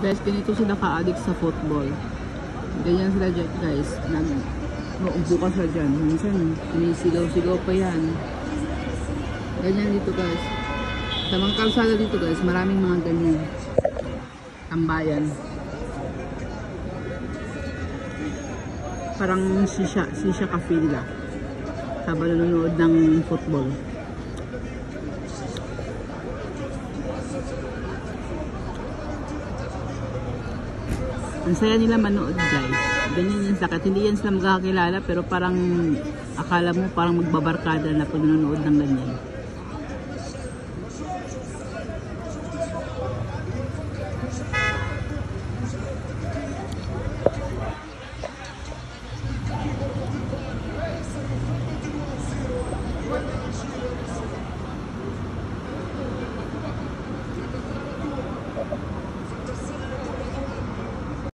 Guys, ganito sila ka-addict sa football. Ganyan sila dyan, guys. Nauubo ka sila dyan. Minsan, sinisigaw-sigaw pa yan. Ganyan dito, guys. Sa mga kalsada dito, guys, maraming mga ganyan. Tambayan. Parang sisya cafe nila. Habang nanonood ng football. Ang saya nila manood, guys. Ganyan yung sakit. Hindi yan sila magkakakilala pero parang akala mo parang magbabarkada na pag nanonood ng ganyan.